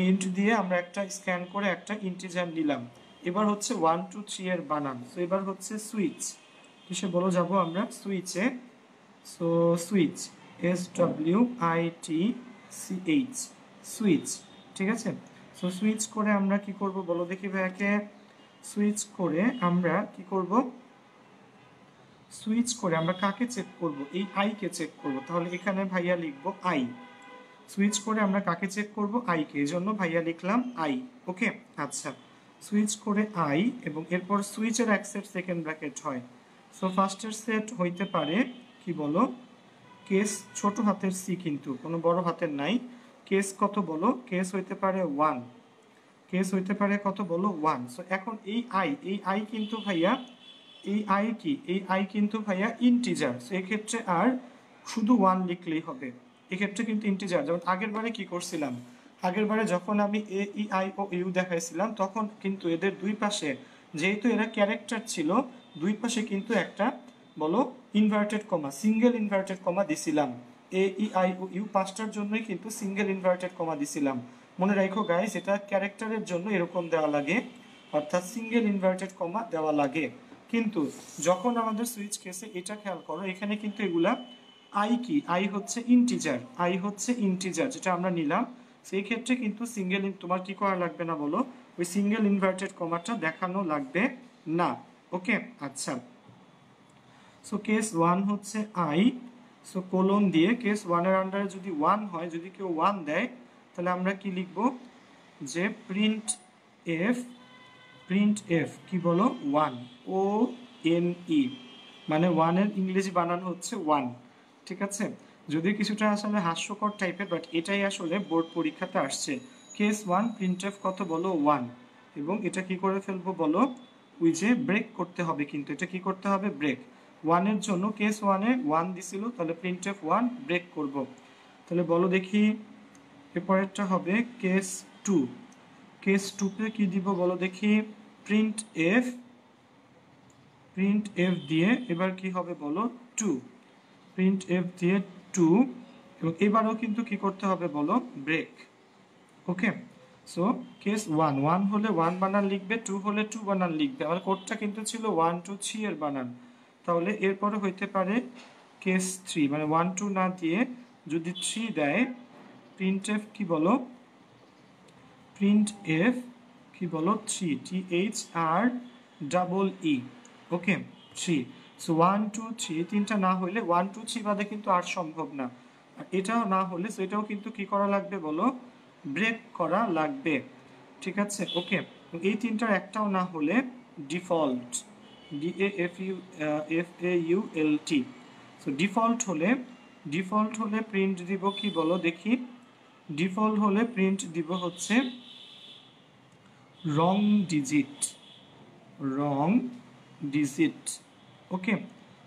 ইন্ট দিয়ে আমরা একটা স্ক্যান করে একটা ইন্টিজার নিলাম। এবার হচ্ছে 1 2 3 এর বানান। সো এবার হচ্ছে সুইচ, কিসে বলো যাব আমরা, সুইচে। So switch, SWITCH, switch. ঠিক আছে, সো সুইচ করে আমরা কি করব বলো দেখি ভাইয়াকে, সুইচ করে আমরা কি করব, সুইচ করে আমরা কাকে চেক করব, এই আই কে চেক করব। তাহলে এখানে ভাইয়া লিখবো আই। সুইচ করে আমরা কাকে চেক করব, আই কে, এই জন্য ভাইয়া লিখলাম আই। ওকে আচ্ছা, সুইচ করে আই এবং এরপর সুইচের এক সেট সেকেন্ড ব্র্যাকেট হয়। সো ফার্স্টের সেট হইতে পারে কি বলো, কেস ছোট হাতের সি, কিন্তু কোনো বড় হাতের নাই। কেস কত বলো, কেস হইতে পারে 1, কেস হইতে পারে কত বলো 1। সো এখন এই আই কিন্তু ভাইয়া, এই আই কি, এই আই কিন্তু ভাইয়া ইন্টিজার। সো এক্ষেত্রে আর শুধু 1 লিখলেই হবে, এক্ষেত্রে কিন্তু ইন্টিজার। যেমন আগের বারে কি করছিলাম, আগের বারে যখন আমি আই ও ইউ দেখাইছিলাম, তখন কিন্তু এদের দুই পাশে, যেহেতু এরা ক্যারেক্টার ছিল, দুই পাশে কিন্তু একটা বলো inverted comma, single inverted comma দিছিলাম। আই ও ইউ পাঁচটার জন্যই কিন্তু সিঙ্গেল ইনভার্টেড কমা দিছিলাম। মনে রাখো গাইস, এটা ক্যারেক্টারের জন্য এরকম দেওয়া লাগে, অর্থাৎ সিঙ্গেল ইনভার্টেড কমা দেওয়া লাগে। কিন্তু যখন আমাদের সুইচ কেসে এটা খেয়াল করো, এখানে কিন্তু এগুলা আই কি, আই হচ্ছে ইন্টিজার, যেটা আমরা নিলাম। সেই ক্ষেত্রে কিন্তু সিঙ্গেল, তোমার কি করা লাগবে না বলো, ওই সিঙ্গেল ইনভার্টেড কমাটা দেখানো লাগবে না। ওকে আচ্ছা, সো কেস 1 হচ্ছে আই, সো কোলন দিয়ে কেস 1 এর আন্ডারে যদি 1 হয়, যদি কেউ 1 দেয়, তাহলে আমরা কি লিখব, যে প্রিন্ট এফ কি বলো 1, ONE, মানে ওয়ানের ইংরেজি বানান হচ্ছে ওয়ান। ঠিক আছে, যদিও কিছুটা আসলে হাস্যকর টাইপের, বাট এটাই আসলে বোর্ড পরীক্ষাতে আসছে। কেস ওয়ান প্রিন্টএফ কত বলো ওয়ান, এবং এটা কি করে ফেলবো বলো, ওই যে ব্রেক করতে হবে, কিন্তু এটা কি করতে হবে ব্রেক। ওয়ানের জন্য কেস ওয়ানে ওয়ান দিছিল, তাহলে প্রিন্টএফ ওয়ান ব্রেক করব। তাহলে বলো দেখি এরপরেরটা হবে কেস টু। কেস টুতে কি দিব বলো দেখি, প্রিন্ট এফ দিয়ে এবার কি হবে বলো টু, প্রিন্ট এফ দিয়ে টু, এবং এবারও কিন্তু কি করতে হবে বলো ব্রেক। ওকে, সো কেস ওয়ান, ওয়ান হলে ওয়ান বানান লিখবে, টু হলে টু বানান লিখবে। আমার কোডটা কিন্তু ছিল ওয়ান টু থ্রি এর বানান, তাহলে এরপরে হইতে পারে কেস থ্রি, মানে ওয়ান টু না দিয়ে যদি থ্রি দেয়, প্রিন্ট এফ কি বলো, প্রিন্ট এফ কি বলো three, THR okay three. So one two three, তিনটা না হলে ওয়ান টু থ্রি বাদে কিন্তু আর সম্ভব না, আর এটাও না হলে এটাও কিন্তু কি করা লাগবে বলো ব্রেক করা লাগবে। ঠিক আছে, ওকে, এই তিনটার একটাও না হলে ডিফল্ট, DAFAULT। সো ডিফল্ট হলে প্রিন্ট দিব কি বলো দেখি, ডিফল্ট হলে প্রিন্ট দিব হচ্ছে রং ডিজিট। ওকে,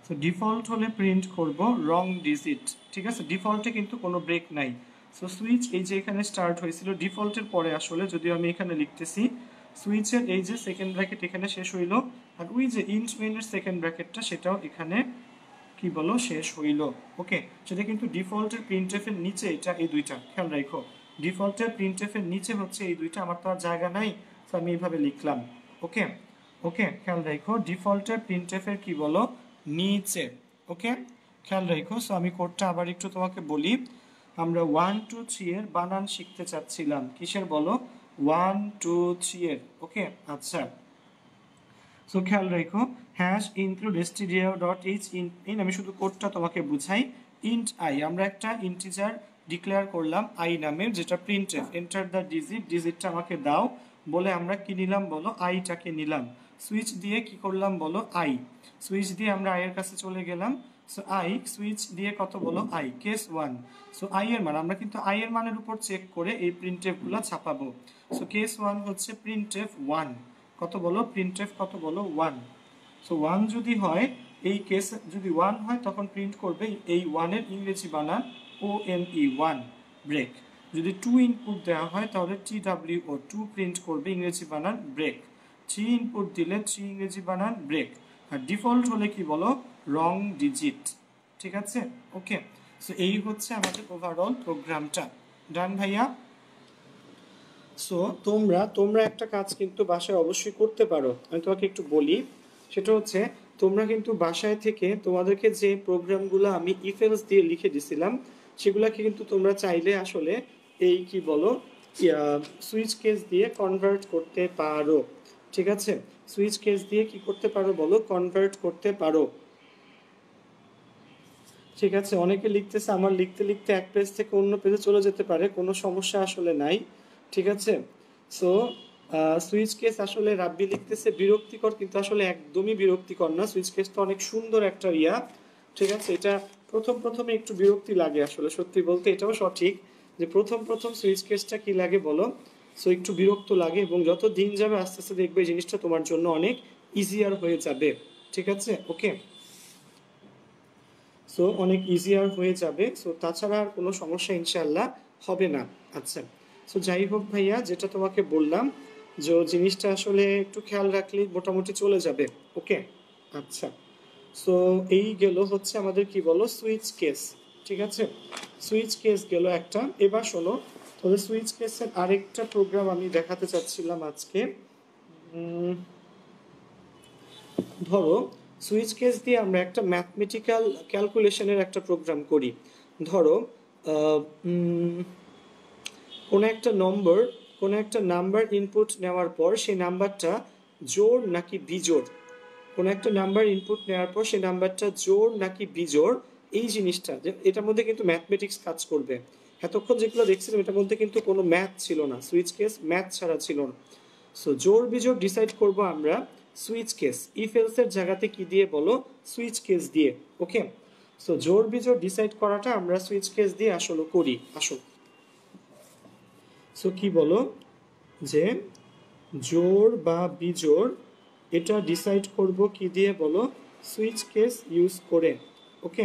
সো ডিফল্ট হলে প্রিন্ট করব রং ডিজিট। ঠিক আছে, ডিফল্টে কিন্তু কোনো ব্রেক নাই। সো সুইচ এই যে এখানে স্টার্ট হয়েছিল ডিফল্টের পরে, আসলে যদিও আমি এখানে লিখতেছি সুইচের এই যে সেকেন্ড ব্র্যাকেট এখানে শেষ হইল, আর ওই যে ইন্ট মেইনের সেকেন্ড ব্র্যাকেটটা সেটাও এখানে কি বলো শেষ হইল। ওকে, সেটা কিন্তু ডিফল্টের প্রিন্টএফ এর নিচে, এটা এই দুইটা খেয়াল রাখো, ডিফল্টের প্রিন্টএফ এর নিচে হচ্ছে এই দুইটা, আমার তো আর জায়গা নাই, তো আমি এইভাবে লিখলাম। ওকে, খেয়াল রাখো ডিফল্টের প্রিন্টএফ এর কি বলো নিচে। ওকে, খেয়াল রাখো। সো আমি কোডটা আবার একটু তোমাকে বলি, আমরা ওয়ান টু থ্রি এর বানান শিখতে চাচ্ছিলাম, কিসের বলো ওয়ান টু থ্রি এর। ওকে, আচ্ছা, সো খেয়াল রাখো হ্যাশ ইনক্লুড stdio.h ইন, আমি শুধু কোডটা তোমাকে বুঝাই। ইন্ট আই, আমরা একটা ইন্টিজার ডিক্লেয়ার করলাম আই নামের, যেটা প্রিন্টএফ, এন্টার দ্য ডিজিটটা আমাকে দাও বলে আমরা কি নিলাম বলো আইটাকে নিলাম। সুইচ দিয়ে কি করলাম বলো আই, সুইচ দিয়ে আমরা আই এর কাছে চলে গেলাম। সো আই সুইচ দিয়ে কত বলো I, case one. So I এর মান, আমরা কিন্তু আই এর মানের উপর চেক করে এই প্রিন্টএফ গুলা ছাপাবো। সো কেস ওয়ান হচ্ছে প্রিন্টএফ ওয়ান, কত বলো প্রিন্টএফ কত বলো ওয়ান। সো ওয়ান যদি হয়, এই কেস যদি ওয়ান হয় তখন প্রিন্ট করবে এই ওয়ানের ইংরেজি বানান ONE ওয়ান ব্রেক। যদি টু ইনপুট দেওয়া হয় তাহলে TWO টু প্রিন্ট করবে ইংরেজি বানান ব্রেক। থ্রি ইনপুট দিলে থ্রি ইংরেজি বানান ব্রেক। আর ডিফল্ট হলে কি বলো রং ডিজিট। ঠিক আছে, ওকে, সো এই হচ্ছে আমাদের ওভারঅল প্রোগ্রামটা। ডান ভাইয়া? সো তোমরা একটা কাজ কিন্তু বাসায় অবশ্যই করতে পারো, আমি তোমাকে একটু বলি, সেটা হচ্ছে তোমরা কিন্তু বাসায় থেকে তোমাদেরকে যে প্রোগ্রামগুলো আমি ইফেলস দিয়ে লিখে দিছিলাম সেগুলোকে কিন্তু তোমরা চাইলে আসলে এই কি বলো সুইচ কেস দিয়ে কনভার্ট করতে পারো। ঠিক আছে, সুইচ কেস দিয়ে কি করতে পারো বলো কনভার্ট করতে পারো। ঠিক আছে, অনেকে লিখতেছে আমার লিখতে লিখতে এক পেজ থেকে অন্য পেজে চলে যেতে পারে, কোনো সমস্যা আসলে নাই। ঠিক আছে, সো সুইচ কেস আসলে রাব্বি লিখতেছে বিরক্তিকর, কিন্তু আসলে একদমই বিরক্তিকর না, সুইচ কেসটা অনেক সুন্দর একটা ইয়া। ঠিক আছে, এটা প্রথমে একটু বিরক্তি লাগে আসলে, সত্যি বলতে এটাও সঠিক যে প্রথম সুইচ কেসটা কি লাগে বলো, সো একটু বিরক্ত লাগে, এবং যত দিন যাবে আস্তে আস্তে দেখবে এই জিনিসটা তোমার জন্য অনেক ইজিয়ার হয়ে যাবে। ঠিক আছে, ওকে, সো অনেক ইজিয়ার হয়ে যাবে। সো তাছাড়া আর কোনো সমস্যা ইনশাল্লাহ হবে না। আচ্ছা, সো যাই হোক ভাইয়া, যেটা তোমাকে বললাম যে জিনিসটা আসলে একটু খেয়াল রাখলেই মোটামুটি চলে যাবে। ওকে, আচ্ছা, সো এই গেল হচ্ছে আমাদের কি বলো সুইচ কেস। ঠিক আছে, সুইচ কেস গেল একটা। এবার শোনো, তবে সুইচ কেসের আরেকটা প্রোগ্রাম আমি দেখাতে চাচ্ছিলাম আজকে। ধরো সুইচ কেস দিয়ে আমরা একটা ম্যাথমেটিক্যাল ক্যালকুলেশনের একটা প্রোগ্রাম করি। ধরো কোনো একটা নাম্বার ইনপুট নেওয়ার পর সেই নাম্বারটা জোড় নাকি বিজোড়, কোনো একটা নাম্বার ইনপুট নেওয়ার পর সেই নাম্বারটা জোড় নাকি বিজোড়, এই জিনিসটা যে এটার মধ্যে কিন্তু ম্যাথমেটিক্স কাজ করবে। এতক্ষণ যেগুলো দেখছিলাম এটার মধ্যে কিন্তু কোনো ম্যাথ ছিল না, সুইচ কেস ম্যাথ ছাড়া ছিল না। সো জোড় বিজোড় ডিসাইড করব আমরা সুইচ কেস, ইফ এলস এর জায়গাতে কি দিয়ে বলো, সুইচ কেস দিয়ে। ওকে, সো জোড় বিজোড় ডিসাইড করাটা আমরা সুইচ কেস দিয়ে আসলে করি। আসো, সো কি বলো যে জোড় বা বিজোড় এটা ডিসাইড করব কি দিয়ে বলো, সুইচ কেস ইউজ করে। ওকে,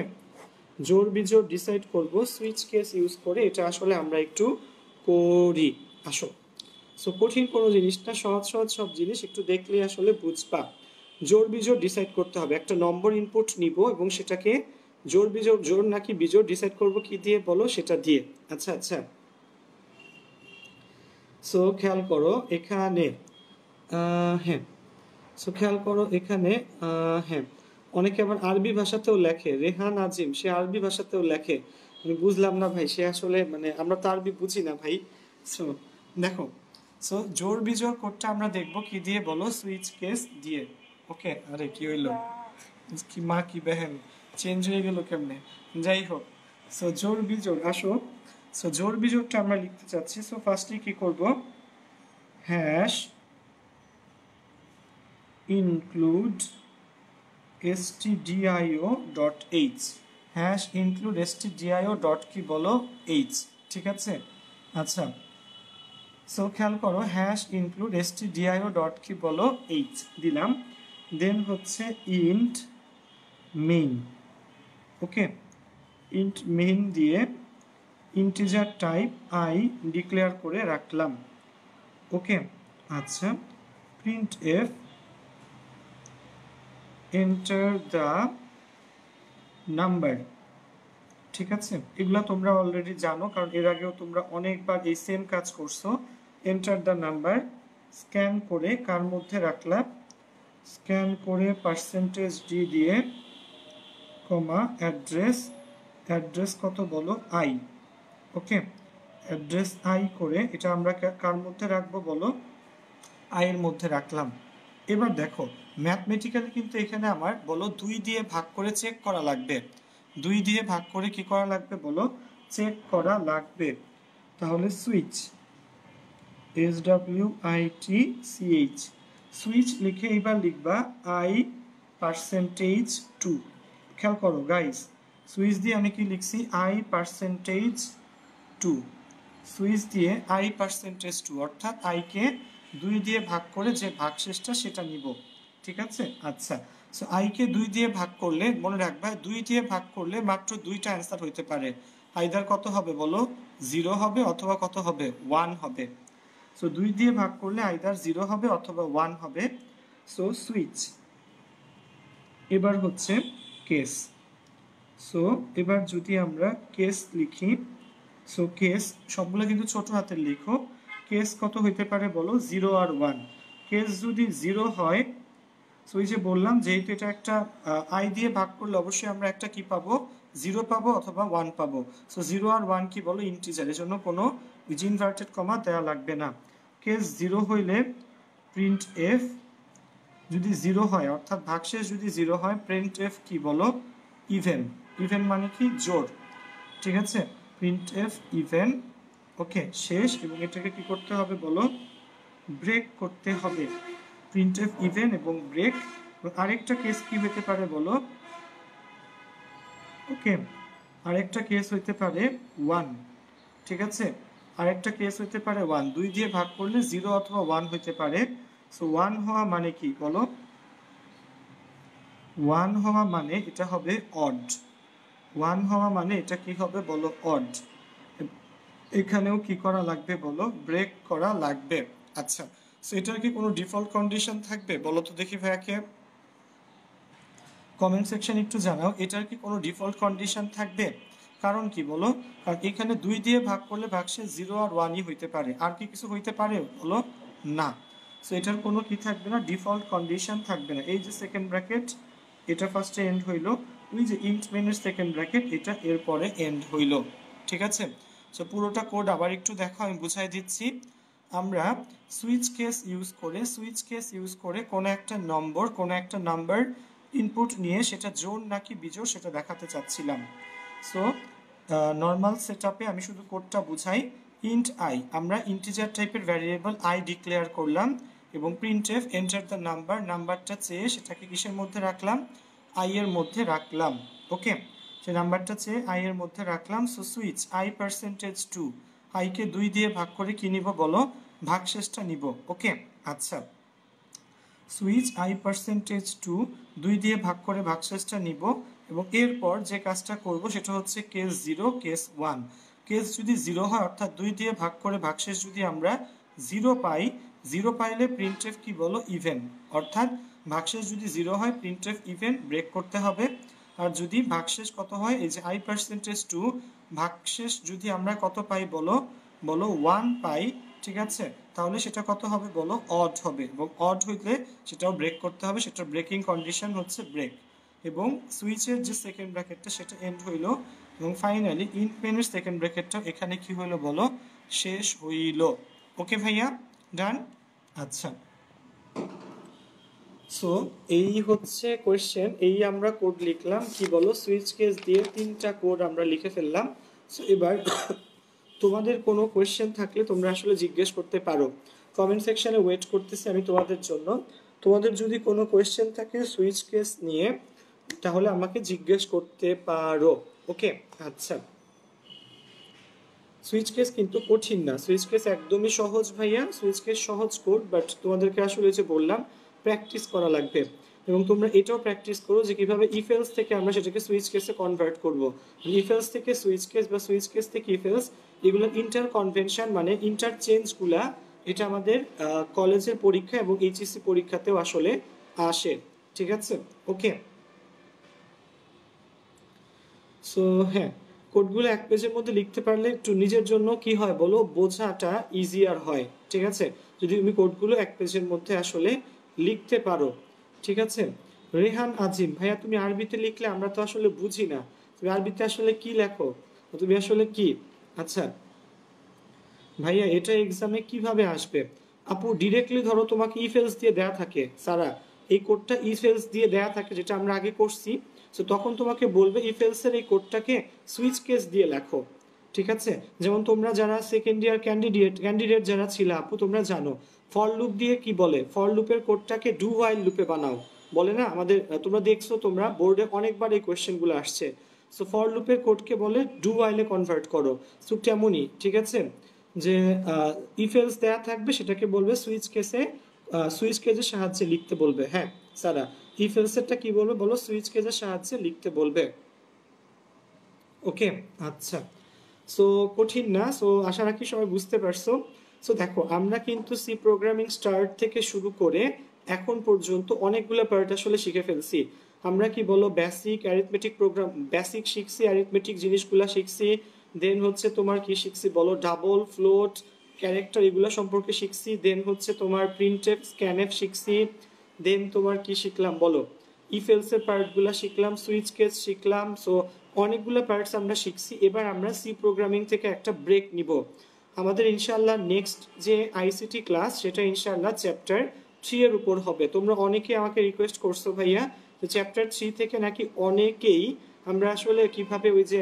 জোড় বিজোড় ডিসাইড করব সুইচ কেস ইউজ করে, এটা আসলে আমরা একটু করি। আসো, সো কঠিন কোনো জিনিস না, সহজ সহজ সব জিনিস একটু দেখলে আসলে বুঝবা। জোড় বিজোড় ডিসাইড করতে হবে, একটা নম্বর ইনপুট নিব এবং সেটাকে জোড় বিজোড়, জোড় নাকি বিজোড় ডিসাইড করব কি দিয়ে বলো, সেটা দিয়ে। আচ্ছা আচ্ছা, সো খেয়াল করো এখানে, হ্যাঁ, সো খেয়াল করো এখানে, হ্যাঁ, অনেকে আবার আরবি ভাষাতেও লেখে, রেহান আজিম সে আরবি ভাষাতেও লেখে, আমি বুঝলাম না ভাই, সে আসলে মানে আমরা তো আরবি বুঝি না ভাই। সো দেখো, সো জোড় বিজোড় কোডটা আমরা দেখবো কি দিয়ে বলো, সুইচ কেস দিয়ে। ওকে, আরে কি হইলো, কি মা কি বেহেন চেঞ্জ হয়ে গেল কেমনে, যাই হোক, সো জোড় বিজোড় আসো, সো জোড় বিজোড়টা আমরা লিখতে চাচ্ছি। সো ফার্স্টে কি করব, hash include stdio.h, hash include stdio dot কি বলো h, ঠিক আছে। আচ্ছা, সো খেয়াল করো, হ্যাশ ইনক্লুড stdio ডট কি বলো h দিলাম, দেন হচ্ছে ইন্ট মেইন। ওকে, ইন্ট মেইন দিয়ে ইন্টিজার টাইপ আই ডিক্লেয়ার করে রাখলাম। ওকে, আচ্ছা, print F enter the number, ঠিক আছে। এগুলা তোমরা অলরেডি জানো, কারণ এর আগেও তোমরা অনেকবার এই সেম কাজ করছো। এন্টার দ্য নাম্বার, স্ক্যান করে কার মধ্যে রাখলাম, স্ক্যান করে পার্সেন্টেজ ডি দিয়ে কমা অ্যাড্রেস, অ্যাড্রেস কত বলো আই। ওকে, অ্যাড্রেস আই করে এটা আমরা কার মধ্যে রাখবো বলো, আই এর মধ্যে রাখলাম। এবার দেখো ম্যাথমেটিক্যালি কিন্তু এখানে আমার বলো 2 দিয়ে ভাগ করে চেক করা লাগবে, 2 দিয়ে ভাগ করে কি করা লাগবে বলো, চেক করা লাগবে। তাহলে সুইচ, SWITCH, সুইচ লিখে এবার লিখবা I পার্সেন্টেজ 2। খেয়াল করো গাইস, সুইচ দিয়ে আমি কি লিখছি, I পার্সেন্টেজ 2, সুইচ দিয়ে I পার্সেন্টেজ 2, অর্থাৎ I কে 2 দিয়ে ভাগ করে যে ভাগশেষটা সেটা নিব, ঠিক আছে। আচ্ছা, সো I কে 2 দিয়ে ভাগ করলে মনে রাখবা 2 দিয়ে ভাগ করলে মাত্র 2টা অ্যান্সার হইতে পারে, আইদার কত হবে বলো, 0 হবে অথবা কত হবে, 1 হবে। সো 2 দিয়ে ভাগ করলে আইদার 0 হবে অথবা 1 হবে। সো সুইচ, এবার হচ্ছে কেস। সো এবার যদি আমরা কেস লিখি, সো কেস সবগুলো কিন্তু ছোট হাতের লিখো, কেস কত হইতে পারে বলো, 0 আর 1। কেস যদি 0 হয়, সো এই যে বললাম যেহেতু এটা একটা আই দিয়ে ভাগ করলে অবশ্যই আমরা একটা কি পাবো, 0 পাবো অথবা 1 পাবো। সো 0 আর 1 কি বলো, ইন্টিজার, এর জন্য কোনো ইনভার্টেড কমা দেওয়া লাগবে না। কেস 0 হইলে প্রিন্ট এফ, যদি 0 হয় অর্থাৎ ভাগশেষ যদি 0 হয়, প্রিন্ট এফ কি বলো, ইভেন, ইভেন মানে কি জোড়, ঠিক আছে। প্রিন্ট এফ ইভেন, ওকে, শেষ, এবং এটাকে কি করতে হবে বলো, ব্রেক করতে হবে। প্রিন্ট এফ ইভেন এবং ব্রেক। আরেকটা কেস কি হতে পারে বলো, ওকে, আরেকটা কেস হইতে পারে 1, ঠিক আছে। আরেকটা কেস হইতে পারে 1, 2 দিয়ে ভাগ করলে 0 অথবা 1 হইতে পারে। সো 1 হওয়া মানে কি বলো, 1 হওয়া মানে এটা হবে অড, 1 হওয়া মানে এটা কি হবে বলো, অড। এখানেও কি করা লাগবে বলো, ব্রেক করা লাগবে। আচ্ছা, সো এটার কি কোনো ডিফল্ট কন্ডিশন থাকবে বলো তো দেখি ভাইয়াকে, কমেন্ট সেকশন একটু জানাও, এটার কি কোনো ডিফল্ট কন্ডিশন থাকবে? কারণ কি বলো, কারণ এখানে 2 দিয়ে ভাগ করলে ভাগশেষ 0 আর 1ই হইতে পারে, আর কি কিছু হইতে পারে বলো, না। সো এটার কোনো কি থাকবে না, ডিফল্ট কন্ডিশন থাকবে না। এই যে সেকেন্ড ব্র্যাকেট, এটা ফার্স্টে এন্ড হইলো, ওই যে ইন্ট মেনের সেকেন্ড ব্র্যাকেট, এটা এরপরে এন্ড হইলো, ঠিক আছে। সো পুরোটা কোড আবার একটু দেখো, আমি বুঝাই দিচ্ছি। আমরা সুইচ কেস ইউজ করে কোনো একটা নাম্বার ইনপুট নিয়ে সেটা জোড় নাকি বিজোড় সেটা দেখাতে চাচ্ছিলাম। সো নর্মাল সেটআপে আমি শুধু কোডটা বুঝাই। ইন্ট আই, আমরা ইন্টিজার টাইপের ভ্যারিয়েবল আই ডিক্লেয়ার করলাম এবং প্রিন্টএফ এন্টার দ্য নাম্বার, নাম্বারটা চেয়ে সেটাকে কিসের মধ্যে রাখলাম, আই এর মধ্যে রাখলাম। ওকে, সে নাম্বারটা চেয়ে আই এর মধ্যে রাখলাম। সো সুইচ আই পার্সেন্টেজ 2, আইকে 2 দিয়ে ভাগ করে কি নিব বলো, ভাগশেষটা নিব। ওকে, আচ্ছা, সুইচ আই পার্সেন্টেজ 2 2 দিয়ে ভাগ করে ভাগশেষটা নিব এবং এরপর যে কাজটা করব সেটা হচ্ছে কেস 0 কেস 1। কেস যদি 0 হয় অর্থাৎ 2 দিয়ে ভাগ করে ভাগশেষ যদি আমরা 0 পাই, 0 পাইলে প্রিন্টএফ কি বলো, ইভেন, অর্থাৎ ভাগশেষ যদি 0 হয় প্রিন্টএফ ইভেন, ব্রেক করতে হবে। আর যদি ভাগশেষ কত হয়, এই যে আই পার্সেন্টেজ 2 ভাগশেষ যদি আমরা কত পাই বলো, বলো 1 পাই, ঠিক আছে, তাহলে সেটা কত হবে বলো, অড হবে, এবং অড হইলে সেটাও ব্রেক করতে হবে, সেটার ব্রেকিং কন্ডিশন হচ্ছে ব্রেক। এবং সুইচের যে সেকেন্ড ব্র্যাকেটটা সেটা এন্ড হইলো এবং ফাইনালি ইন পেনের সেকেন্ড ব্র্যাকেটটা এখানে কি হইলো বলো, শেষ হইল। ওকে ভাইয়া, ডান। আচ্ছা, সো এই হচ্ছে কোয়েশ্চেন, এই আমরা কোড লিখলাম কি বলো, সুইচ কেস দিয়ে 3টা কোড আমরা লিখে ফেললাম। সো এবার তোমাদের কোনো কোয়েশ্চেন থাকলে তোমরা আসলে জিজ্ঞেস করতে পারো, কমেন্ট সেকশনে ওয়েট করতেছি আমি তোমাদের জন্য। তোমাদের যদি কোনো কোয়েশ্চেন থাকে সুইচ কেস নিয়ে তাহলে আমাকে জিজ্ঞেস করতে পারো। ওকে, আচ্ছা, সুইচ কেস কিন্তু কঠিন না, সুইচ কেস একদমই সহজ ভাইয়া, সুইচ কেস সহজ কোড, বাট তোমাদেরকে আসলে যে বললাম প্র্যাকটিস করা লাগবে এবং তোমরা এটাও প্র্যাকটিস করো যে কিভাবে ইফ এলস থেকে আমরা সেটাকে সুইচ কেসে কনভার্ট করব। ইফ এলস থেকে সুইচ কেস বা সুইচ কেস থেকে ইফ এলস, এগুলো ইন্টার কনভেনশন মানে ইন্টারচেঞ্জগুলা, এটা আমাদের কলেজের পরীক্ষা এবং এইচএসসি পরীক্ষাতেও আসলে আসে, ঠিক আছে। ওকে, সো হ্যাঁ, কোডগুলো এক পেজের মধ্যে লিখতে পারলে একটু নিজের জন্য কি হয় বলো, বোঝাটা ইজিয়ার হয়, ঠিক আছে, যদি তুমি কোডগুলো এক পেজের মধ্যে আসলে লিখতে পারো, ঠিক আছে। রেহান আজিম, ভাইয়া তুমি আরবিতে লিখলে আমরা তো আসলে বুঝি না, তুমি আরবিতে আসলে কি লেখো, তুমি আসলে কি, আচ্ছা ভাইয়া এটা এক্সামে কিভাবে আসবে, আপু ডিরেক্টলি ধরো তোমাকে ইফ এলস দিয়ে দেয়া থাকে, সারা এই কোডটা ইফ এলস দিয়ে দেয়া থাকে যেটা আমরা আগে করছি, সো তখন তোমাকে বলবে ইফ এলস এর এই কোডটাকে সুইচ কেস দিয়ে লেখো, ঠিক আছে। যেমন তোমরা যারা সেকেন্ড ইয়ার ক্যান্ডিডেট যারা ছিল আপু তোমরা জানো ফর লুপ দিয়ে কি বলে, ফর লুপের কোডটাকে ডু হোয়াইল লুপে বানাও, বলে না আমাদের, তোমরা দেখছো তোমরা বোর্ডে অনেকবার এই কোয়েশ্চেনগুলো আসছে। সো ফর লুপের কোডকে বলে ডু হোয়াইলে কনভার্ট করো, সো তেমনই, ঠিক আছে, যে ইফ এলস দেয়া থাকবে সেটাকে বলবে সুইচ কেজের সাহায্যে লিখতে বলবে। হ্যাঁ সারা, ইফ এলস এরটা কি বলবে বলো, সুইচ কেজের সাহায্যে লিখতে বলবে। ওকে, আচ্ছা, সো কঠিন না, সো আশা রাখি সবাই বুঝতে পারছো। সো দেখো আমরা কিন্তু সি প্রোগ্রামিং স্টার্ট থেকে শুরু করে এখন পর্যন্ত অনেকগুলো পার্ট আসলে শিখে ফেলছি। আমরা কি বলো বেসিক অ্যারিথমেটিক প্রোগ্রাম, বেসিক শিখছি, অ্যারিথমেটিক জিনিসগুলো শিখছি, দেন হচ্ছে তোমার কি শিখছি বলো, ডাবল ফ্লোট ক্যারেক্টার এগুলো সম্পর্কে শিখছি, দেন হচ্ছে তোমার প্রিন্টএফ স্ক্যানএফ শিখছি, দেন তোমার কি শিখলাম বলো, ইফ এলস এর পার্টগুলো শিখলাম, সুইচ কেস শিখলাম। সো অনেকগুলো পার্টস আমরা শিখছি। এবার আমরা সি প্রোগ্রামিং থেকে একটা ব্রেক নিব। আমাদের ইনশাআল্লাহ নেক্সট যে আইসিটি ক্লাস সেটা ইনশাআল্লাহ চ্যাপ্টার 3 এর উপর হবে। তোমরা অনেকে আমাকে রিকোয়েস্ট করছো ভাইয়া যে চ্যাপ্টার 3 থেকে নাকি অনেকেই আমরা আসলে কিভাবে ওই যে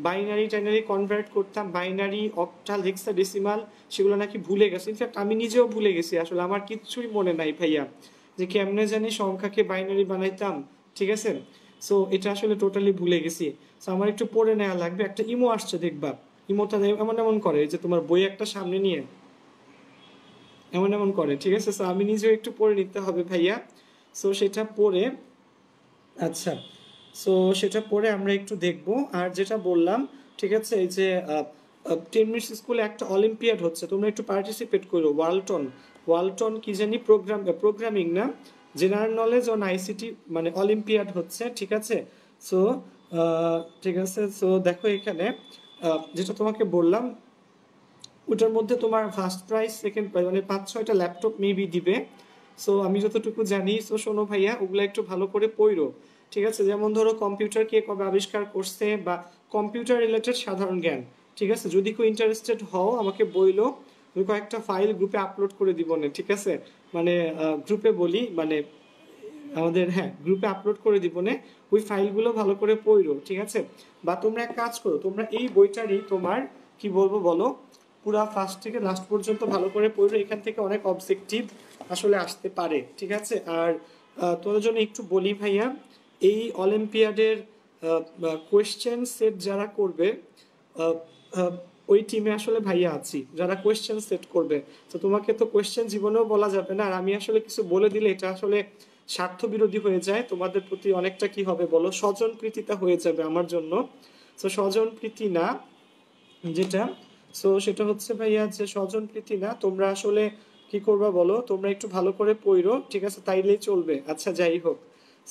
বাইনারি টাইনারি কনভার্ট করতাম, বাইনারি অক্টাল হেক্সাডেসিমাল, সেগুলো নাকি ভুলে গেছে। ইনফ্যাক্ট আমি নিজেও ভুলে গেছি, আসলে আমার কিচ্ছুই মনে নাই ভাইয়া যে কেমনে জানি সংখ্যাকে বাইনারি বানাইতাম, ঠিক আছে। সো এটা আসলে টোটালি ভুলে গেছি। সো আমার একটু পড়ে নেওয়া লাগবে। একটা ইমো আসছে দেখবা, ইমোটা এমন এমন করে যে তোমার বই একটা সামনে নিয়ে এমন এমন করে, ঠিক আছে। সো আমি নিজেও একটু পড়ে নিতে হবে ভাইয়া। সো সেটা পড়ে, আচ্ছা, সো সেটা পড়ে আমরা একটু দেখব। আর যেটা বললাম, ঠিক আছে, এই যে 10 মিনিটস স্কুলে একটা অলিম্পিয়াড হচ্ছে, তোমরা একটু পার্টিসিপেট করো। ওয়ালটন কি জানি প্রোগ্রামিং না, জেনারেল নলেজ অন আইসিটি মানে অলিম্পিয়াড হচ্ছে, ঠিক আছে। সো ঠিক আছে, সো দেখো এখানে যেটা তোমাকে বললাম ওটার মধ্যে তোমার ফার্স্ট প্রাইজ, সেকেন্ড প্রাইজ মানে 5-6টা ল্যাপটপ মেবি দিবে। সো আমি যতটুকু জানি, সো শোনো ভাইয়া ওগুলো একটু ভালো করে পড়ো, ঠিক আছে। যেমন ধরো কম্পিউটার কে কবে আবিষ্কার করছে বা কম্পিউটার রিলেটেড সাধারণ জ্ঞান, ঠিক আছে। যদি কেউ ইন্টারেস্টেড হও আমাকে বইলো, আমি কয়েকটা ফাইল গ্রুপে আপলোড করে দিব না, ঠিক আছে। মানে গ্রুপে বলি মানে আমাদের, হ্যাঁ গ্রুপে আপলোড করে দিব না, ওই ফাইলগুলো ভালো করে পড়ো, ঠিক আছে। বা তোমরা এক কাজ করো, তোমরা এই বইটারই তোমার কি বলবো বলো পুরা ফার্স্ট থেকে লাস্ট পর্যন্ত ভালো করে পড়ো, এখান থেকে অনেক অবজেক্টিভ আসলে আসতে পারে, ঠিক আছে। আর তোমাদের জন্য একটু বলি ভাইয়া, এই অলিম্পিয়াডের কোয়েশ্চেন সেট যারা করবে ওই টিমে আসলে ভাইয়া আছি, যারা কোয়েশ্চেন সেট করবে। তো তোমাকে তো কোয়েশ্চেন জীবনেও বলা যাবে না, আর আমি আসলে কিছু বলে দিলে এটা আসলে স্বার্থ বিরোধী হয়ে যায়, তোমাদের প্রতি অনেকটা কি হবে বলো, স্বজন প্রীতিতা হয়ে যাবে আমার জন্য। তো স্বজন প্রীতি না যেটা, সো সেটা হচ্ছে ভাইয়া যে স্বজন প্রীতি না, তোমরা আসলে কি করবা বলো, তোমরা একটু ভালো করে পড়ো, ঠিক আছে, তাইলেই চলবে। আচ্ছা যাই হোক,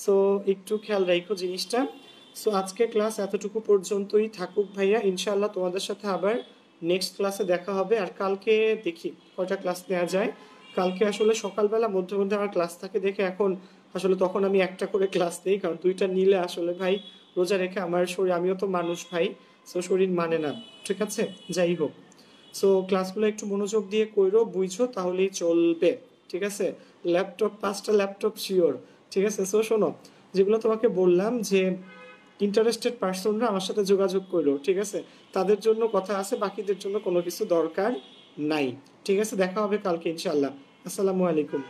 সো একটু খেয়াল রাখো জিনিসটা। সো আজকে ক্লাস এতটুকু পর্যন্তই থাকুক ভাইয়া, ইনশাআল্লাহ তোমাদের সাথে আবার নেক্সট ক্লাসে দেখা হবে। আর কালকে দেখি কয়টা ক্লাস নেওয়া যায়। কালকে আসলে সকালবেলা মধ্যে মধ্যে আমার ক্লাস থাকে দেখে এখন আসলে তখন আমি একটা করে ক্লাস নেই, কারণ দুইটা নিলে আসলে ভাই রোজা রেখে আমার শরীর, আমিও তো মানুষ ভাই, সো শরীর মানে না, ঠিক আছে। যাই হোক, সো ক্লাসগুলো একটু মনোযোগ দিয়ে কইরো, বুঝছো, তাহলেই চলবে, ঠিক আছে। ল্যাপটপ, 5টা ল্যাপটপ শিওর, ঠিক আছে। সো শোনো, যেগুলো তোমাকে বললাম যে ইন্টারেস্টেড পার্সনরা আমার সাথে যোগাযোগ করো, ঠিক আছে, তাদের জন্য কথা আছে, বাকিদের জন্য কোনো কিছু দরকার নাই, ঠিক আছে। দেখা হবে কালকে ইনশাল্লাহ। আসসালামু আলাইকুম।